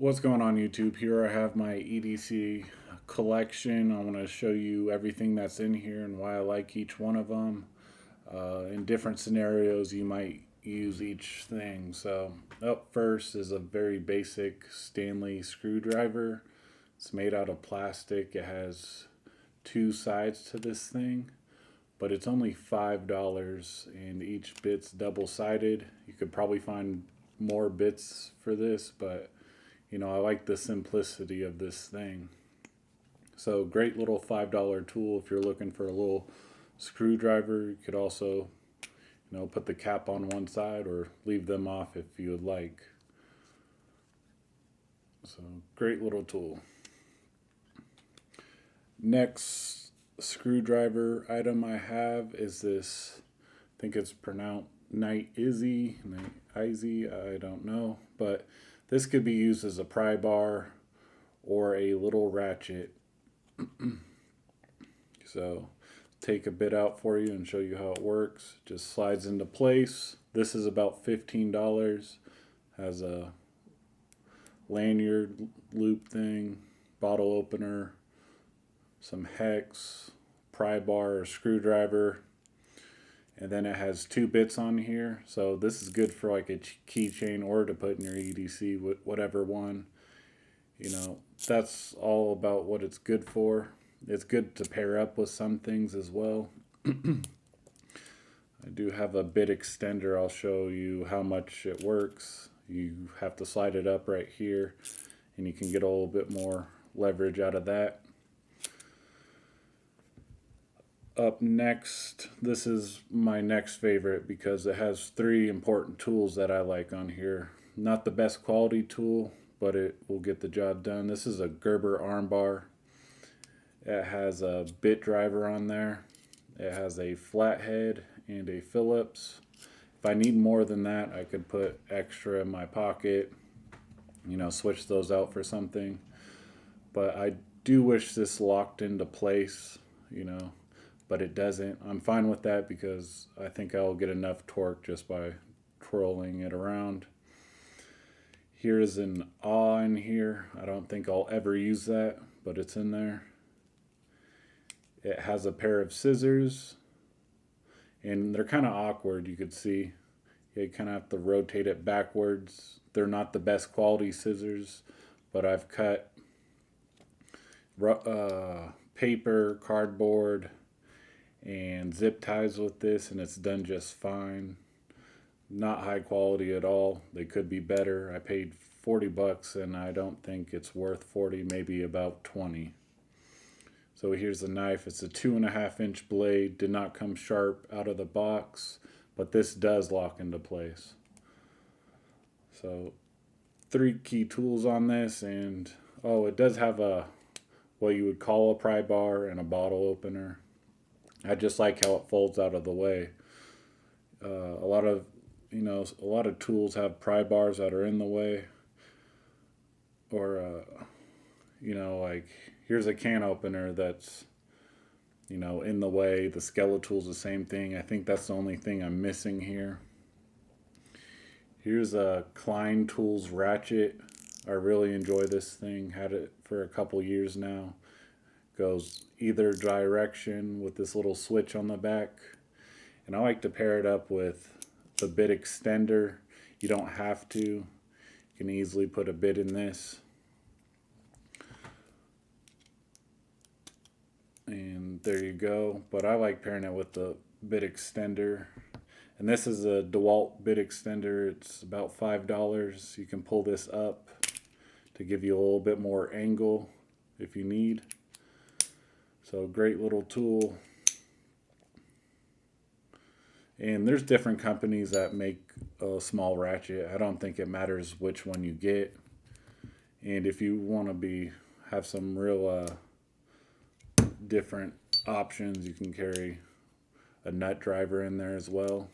What's going on YouTube? Here I have my EDC collection. I want to show you everything that's in here and why I like each one of them. In different scenarios you might use each thing. So up first is a very basic Stanley screwdriver. It's made out of plastic. It has two sides to this thing, but it's only $5 and each bit's double-sided. You could probably find more bits for this, but I like the simplicity of this thing. So great little $5 tool if you're looking for a little screwdriver. You could also, put the cap on one side or leave them off if you would like. So great little tool. Next screwdriver item I have is this, I think it's pronounced Night Izzy, I don't know, but this could be used as a pry bar or a little ratchet. So take a bit out for you and show you how it works. Just slides into place. This is about $15. Has a lanyard loop thing, bottle opener, some hex, pry bar or screwdriver. And then it has two bits on here. So this is good for like a keychain or to put in your EDC, whatever one. That's all about what it's good for. It's good to pair up with some things as well. I do have a bit extender. I'll show you how much it works. You have to slide it up right here and you can get a little bit more leverage out of that. Up next, this is my next favorite because it has three important tools that I like on here. Not the best quality tool, but it will get the job done. This is a Gerber armbar. It has a bit driver on there. It has a flathead and a Phillips. If I need more than that, I could put extra in my pocket, switch those out for something. But I do wish this locked into place, but it doesn't. I'm fine with that because I think I'll get enough torque just by twirling it around. Here's an awl in here. I don't think I'll ever use that, but it's in there. It has a pair of scissors, and they're kind of awkward, you could see. You kind of have to rotate it backwards. They're not the best quality scissors, but I've cut paper, cardboard, and zip ties with this, and it's done just fine. Not high quality at all. They could be better. I paid $40 and I don't think it's worth 40, maybe about 20. So here's the knife. It's a 2.5-inch blade. Did not come sharp out of the box, but this does lock into place. So 3 key tools on this, and it does have a what you would call a pry bar and a bottle opener. I just like how it folds out of the way. A lot of tools have pry bars that are in the way, or like here's a can opener that's in the way. The Skeletool's the same thing. I think that's the only thing I'm missing here. Here's a Klein Tools ratchet. I really enjoy this thing. Had it for a couple years now. Goes either direction with this little switch on the back, and I like to pair it up with the bit extender. You don't have to. You can easily put a bit in this, and there you go. But I like pairing it with the bit extender, and this is a DeWalt bit extender. It's about $5. You can pull this up to give you a little bit more angle if you need. So great little tool. And there's different companies that make a small ratchet. I don't think it matters which one you get. And if you want to have some real different options, you can carry a nut driver in there as well.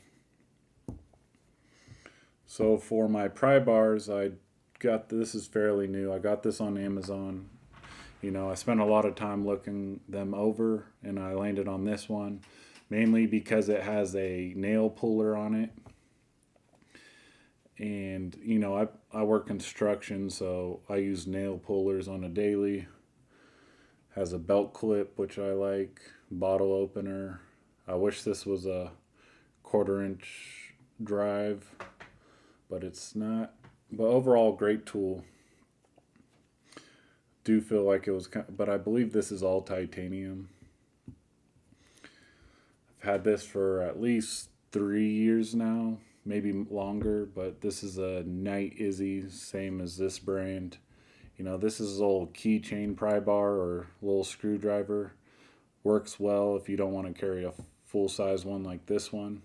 So for my pry bars, this is fairly new. I got this on Amazon. I spent a lot of time looking them over, and I landed on this one, mainly because it has a nail puller on it. And I work construction, so I use nail pullers on a daily. Has a belt clip, which I like, bottle opener. I wish this was a 1/4 inch drive, but it's not. But overall, great tool. Do feel like it was, but I believe this is all titanium. I've had this for at least 3 years now, maybe longer, but this is a Night Izzy, same as this brand. This is a little keychain pry bar or little screwdriver. Works well if you don't want to carry a full size one like this one.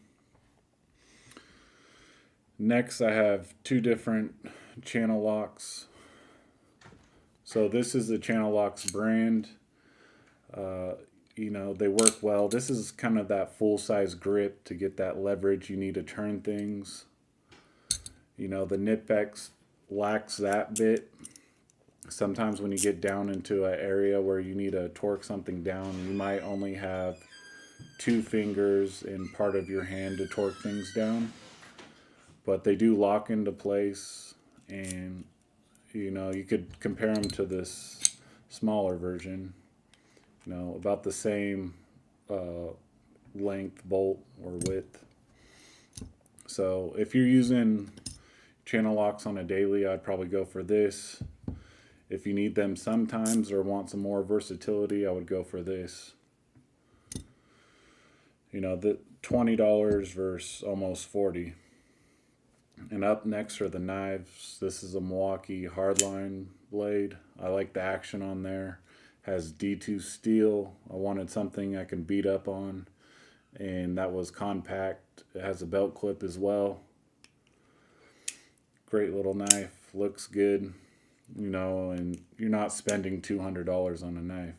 Next, I have two different channel locks. So this is the Channel Locks brand. They work well. This is kind of that full size grip to get that leverage you need to turn things. The Nipx lacks that bit. Sometimes when you get down into an area where you need to torque something down, you might only have 2 fingers and part of your hand to torque things down. But they do lock into place, and you could compare them to this smaller version. About the same length, bolt, or width. So if you're using channel locks on a daily, I'd probably go for this. If you need them sometimes or want some more versatility, I would go for this. The $20 versus almost 40. And up next are the knives. This is a Milwaukee hardline blade. I like the action on there. Has D2 steel. I wanted something I can beat up on, and that was compact. It has a belt clip as well. Great little knife. Looks good. And you're not spending $200 on a knife.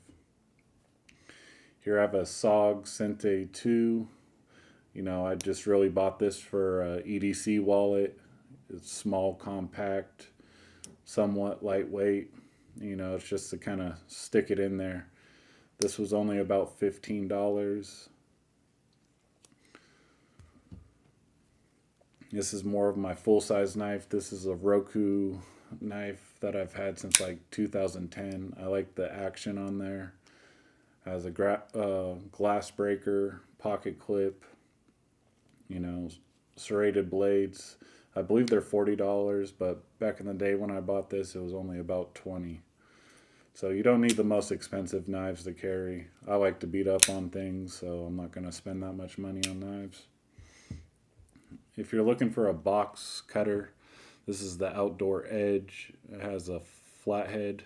Here I have a SOG Sente 2. I just really bought this for a EDC wallet. It's small, compact, somewhat lightweight. It's just to kind of stick it in there. This was only about $15. This is more of my full-size knife. This is a Roku knife that I've had since like 2010. I like the action on there. Has a glass breaker, pocket clip, serrated blades. I believe they're $40, but back in the day when I bought this, it was only about $20. So you don't need the most expensive knives to carry. I like to beat up on things, so I'm not going to spend that much money on knives. If you're looking for a box cutter, this is the Outdoor Edge. It has a flathead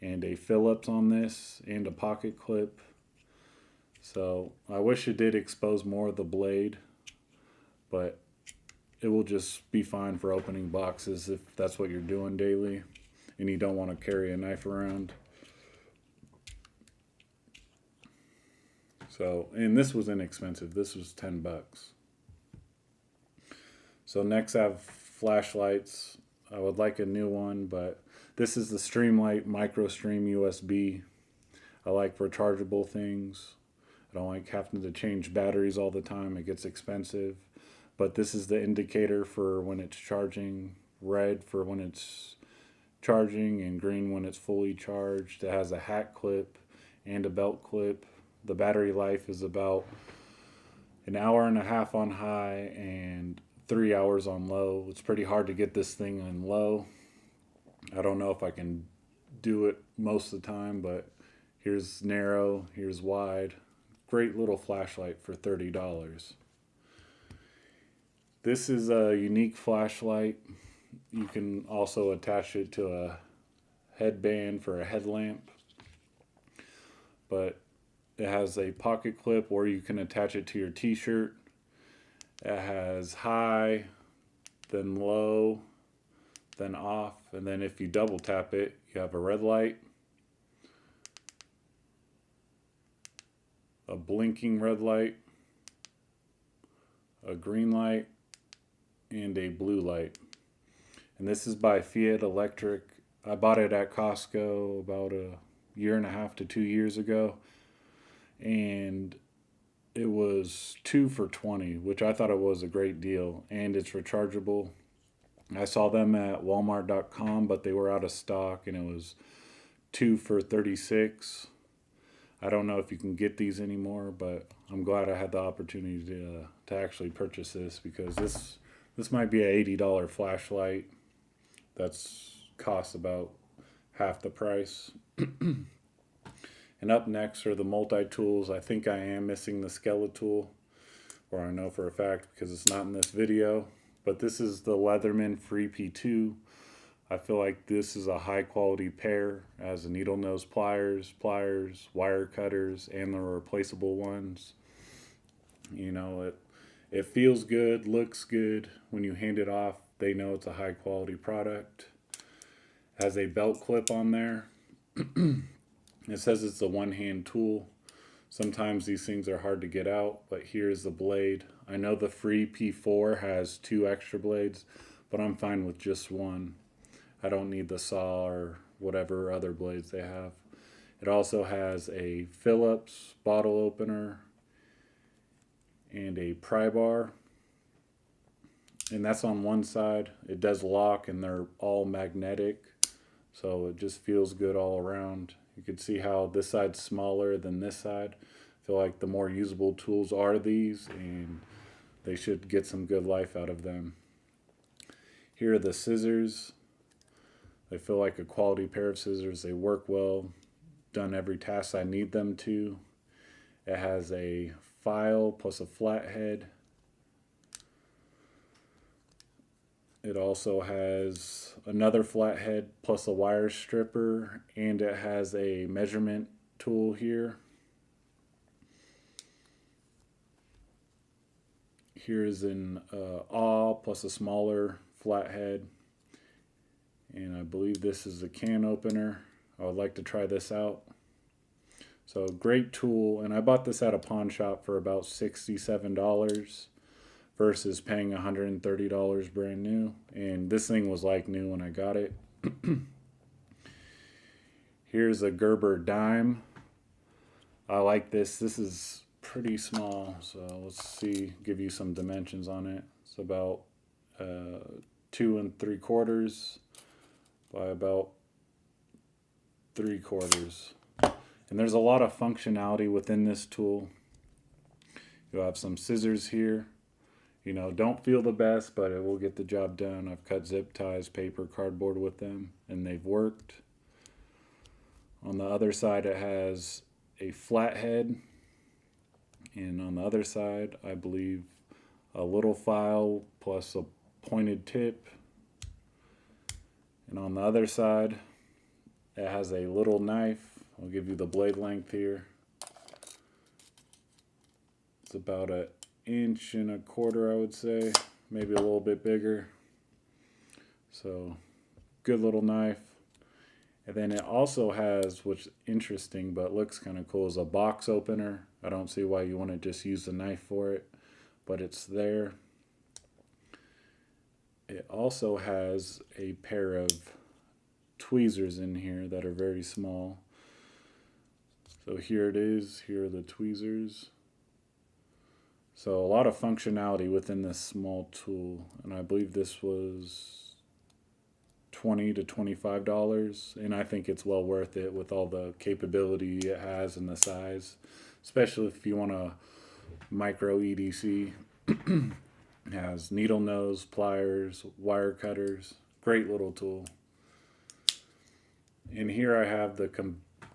and a Phillips on this and a pocket clip. So I wish it did expose more of the blade, but it will just be fine for opening boxes if that's what you're doing daily and you don't want to carry a knife around. So, and this was inexpensive. This was $10. So next I have flashlights. I would like a new one, but this is the Streamlight Micro Stream USB. I like rechargeable things. I don't like having to change batteries all the time. It gets expensive. But this is the indicator for when it's charging, red for when it's charging, and green when it's fully charged. It has a hat clip and a belt clip. The battery life is about an hour and a half on high and 3 hours on low. It's pretty hard to get this thing on low. I don't know if I can do it most of the time, but here's narrow, here's wide. Great little flashlight for $30. This is a unique flashlight. You can also attach it to a headband for a headlamp, but it has a pocket clip where you can attach it to your t-shirt. It has high, then low, then off, and then if you double tap it, you have a red light, a blinking red light, a green light, and a blue light. And this is by Fiat Electric. I bought it at Costco about a year and a half to 2 years ago, and it was 2 for $20, which I thought it was a great deal, and it's rechargeable. I saw them at Walmart.com, but they were out of stock, and it was 2 for $36. I don't know if you can get these anymore, but I'm glad I had the opportunity to actually purchase this, because this might be an $80 flashlight that's cost about half the price. And up next are the multi-tools. I think I am missing the Skeletal, or I know for a fact because it's not in this video. But this is the Leatherman Free P2. I feel like this is a high quality pair, as a needle nose pliers, wire cutters, and the replaceable ones. You know, it feels good, looks good. When you hand it off, they know it's a high quality product. Has a belt clip on there. It says it's a one-hand tool. Sometimes these things are hard to get out, but here's the blade. I know the Free P4 has 2 extra blades, but I'm fine with just one. I don't need the saw or whatever other blades they have. It also has a Phillips bottle opener and a Pry Bar. And that's on one side. It does lock, and they're all magnetic, so it just feels good all around. You can see how this side's smaller than this side. I feel like the more usable tools are these, and they should get some good life out of them. Here are the scissors. They feel like a quality pair of scissors. They work well, done every task I need them to. It has a file plus a flathead. It also has another flathead plus a wire stripper, and it has a measurement tool here. Here's an awl plus a smaller flathead, and I believe this is a can opener. I would like to try this out. So great tool, and I bought this at a pawn shop for about $67. Versus paying $130 brand new. And this thing was like new when I got it. Here's a Gerber dime. I like this. This is pretty small, so let's see, give you some dimensions on it. It's about 2 3/4 by about 3/4. And there's a lot of functionality within this tool. You'll have some scissors here. You know, don't feel the best, but it will get the job done. I've cut zip ties, paper, cardboard with them, and they've worked. On the other side, it has a flathead. And on the other side, I believe a little file plus a pointed tip. And on the other side, it has a little knife. I'll give you the blade length here. It's about 1.25 inches, I would say, maybe a little bit bigger. So good little knife. And then it also has, which is interesting but looks kind of cool, is a box opener. I don't see why you want to just use the knife for it, but it's there. It also has a pair of tweezers in here that are very small. So here it is. Here are the tweezers. So a lot of functionality within this small tool, and I believe this was $20 to $25, and I think it's well worth it with all the capability it has and the size, especially if you want a micro EDC. It has needle nose, pliers, wire cutters, great little tool. And here I have the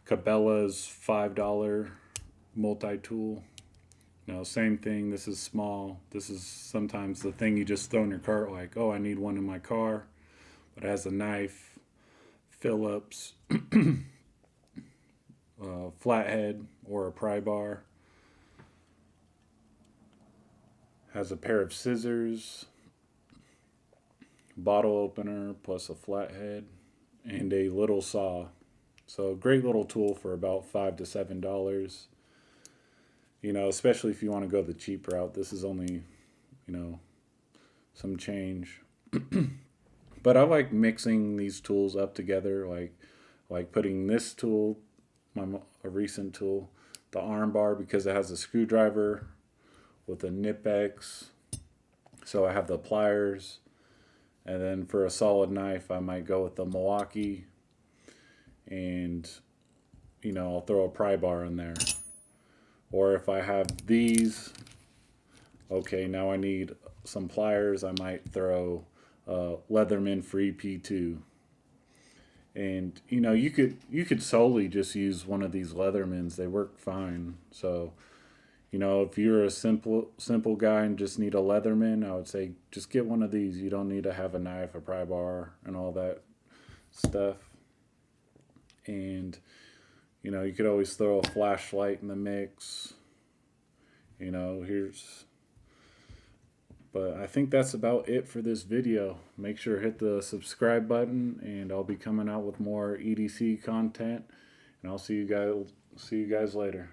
Cabela's $5 multi-tool. Now, same thing, this is small. This is sometimes the thing you just throw in your cart, like, oh, I need one in my car. But it has a knife, Phillips, flathead or a pry bar. Has a pair of scissors, bottle opener plus a flathead, and a little saw. So great little tool for about $5 to $7. You know, especially if you want to go the cheap route. This is only, you know, some change. But I like mixing these tools up together, like putting this tool, a recent tool, the arm bar, because it has a screwdriver with a Nip-X. So I have the pliers, And then for a solid knife, I might go with the Milwaukee, and I'll throw a Pry Bar in there. Or if I have these, okay, now I need some pliers, I might throw Leatherman Free P2. And you could solely just use one of these Leathermans. They work fine. So if you're a simple guy and just need a Leatherman, I would say just get one of these. You don't need to have a knife, a pry bar, and all that stuff. And you could always throw a flashlight in the mix. But I think that's about it for this video. Make sure to hit the subscribe button, and I'll be coming out with more EDC content. And I'll see you guys later.